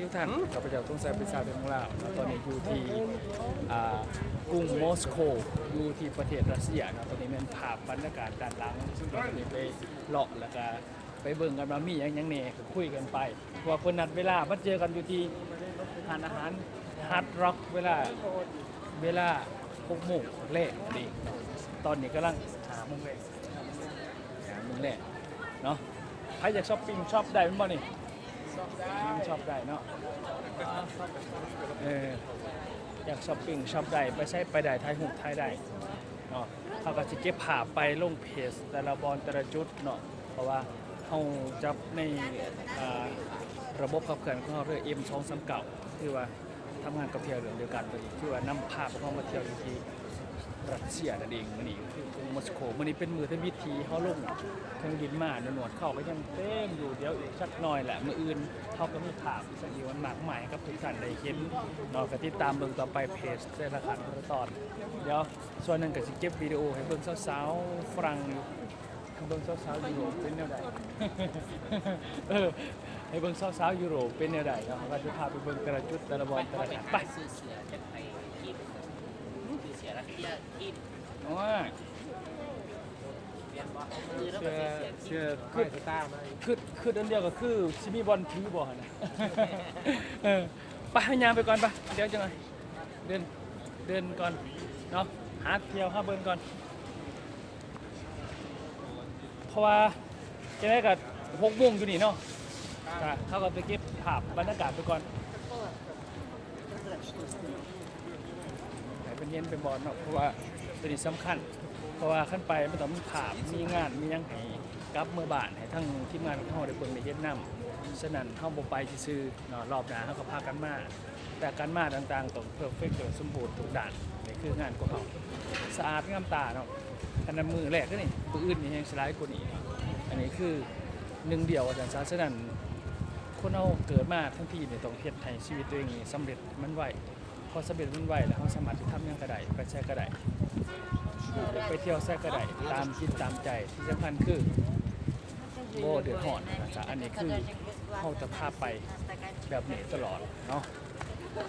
ทุกท่านข้าพเจ้าต้องใส่เป็นชาวของลาวตอนนี้อยู่ที่กรุงมอสโกอยู่ที่ประเทศรัสเซียนะตอนนี้เป็นภาพบรรยากาศด้านหลังซึ่งตอนนี้ไปเลาะแล้วก็ไปเบิ่งกันว่ามีอย่างแน่คุยกันไปเพราะว่าคนนัดเวลามาเจอกันอยู่ที่ร้านอาหารฮาร์ดร็อกเวลา6 โมงแรกนี่ตอนนี้กำลังหาโมงแรกเนาะใครอยากช้อปปิ้งช็อปได้ไหมบ่นี่ช็อปได้เนาะอยากช้อปปิ้งช็อปได้ไปใช้ไปได้ถ่ายรูปถ่ายได้เนาะเขาก็จะเก็บภาพไปลงเพจแต่ละบอลแต่ละจุดเนาะเพราะว่าเขาจับในระบบขับเคลื่อนของเขาด้วย M239คือว่าทำงานกับเที่ยวเรื่องเดียวกันเลยคือว่านำภาพของเขามาเที่ยวที่รัสเซียนั่นเองมื้อนี้คือกรุงมอสโกมื้อนี้เป็นมื้อที่วิธีเขาลงเครื่องบินมาหนวดเข้าก็ยังเต็มอยู่เดี๋ยวอีกสักหน่อยแหละมื้ออื่นเขาก็มีภาพสักวันมากมายครับทุกท่านได้เห็นเนาะก็ติดตามเบิ่งต่อไปเพจแต่ละขั้นแต่ละตอนเดี๋ยวส่วนหนึ่งก็สิเก็บวิดีโอให้เบิ่งสาวๆฝรั่งอยู่เบิ่งสาวๆยุโรปเป็นแนวใดให้เบิ่งสาวๆยุโรปเป็นแนวใดเนาะก็จะพาไปเบิ่งแต่ละจุดแต่ละบอลแต่ละขั้นไปซื้อเสือจะไปกินซื้อเสือรัสเซียกินโอ้ยเรียนว่าคือแล้วก็เสือคือคือเดินเดียวก็คือซิมีบอลถือบ่นะไปยามไปก่อนไปเดี๋ยวจังไงเดินก่อนเนาะหาเที่ยวหาเบิ่งก่อนเพราะว่าจะได้กับ6 โมงอยู่นี่เนาะเขาก็ไปเก็บภาพบรรยากาศไปก่อนให้เป็นเย็นเป็นบอลเนาะเพราะว่าตัวนี้สำคัญเพราะว่าขั้นไปมันต้องมีภาพมีงานมียังให้กับเมื่อบานให้ทั้งทีมงานของเขาได้เบิ่งได้เฮ็ดนำฉะนั้นเฮาบ่ไปซื่อๆเนาะรอบหน้าเฮาก็พากันมาแต่การมาต่างๆต้องเพอร์เฟคต์สมบูรณ์ทุกด้านนี่คืองานของเขาสะอาดงามตาเนาะอันนั้นมือแรกก็นี่มืออื่นนี่ยังสไลด์กว่านี้อันนี้คือหนึ่งเดียวอาจารย์ฉะนั้นคนเราเกิดมาทั้งทีเนี่ยต้องเฮ็ดให้ชีวิตตัวเองสำเร็จมันไวพอสำเร็จมันไวแล้วเขาสามารถที่ทำยังก็ได้ไปแช่ก็ได้ไปเที่ยวแช่ก็ได้ตามคิดตามใจที่สำคัญคือโบเดือดร้อนนะจ๊ะอันนี้คือเขาจะพาไปแบบนี้ตลอดเนาะ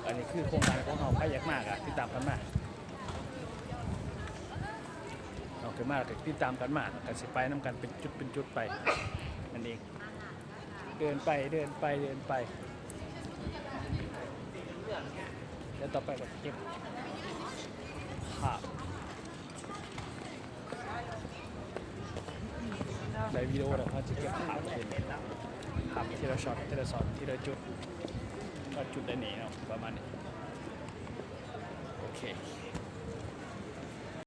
อันนี้คือโครงการของเขาไปยากมากอะติดตามกันมากเราเกิดมากก็ติดตามกันมากกันสิไปน้ำกันเป็นจุดไปนั่นเองเดินไปแล้วต่อไปก็เก็บภาพในวิดีโอเราจะเก็บภาพเป็นภาพทีละช็อตทีละจุดก็จุดได้นี่เนาะประมาณนี้โอเค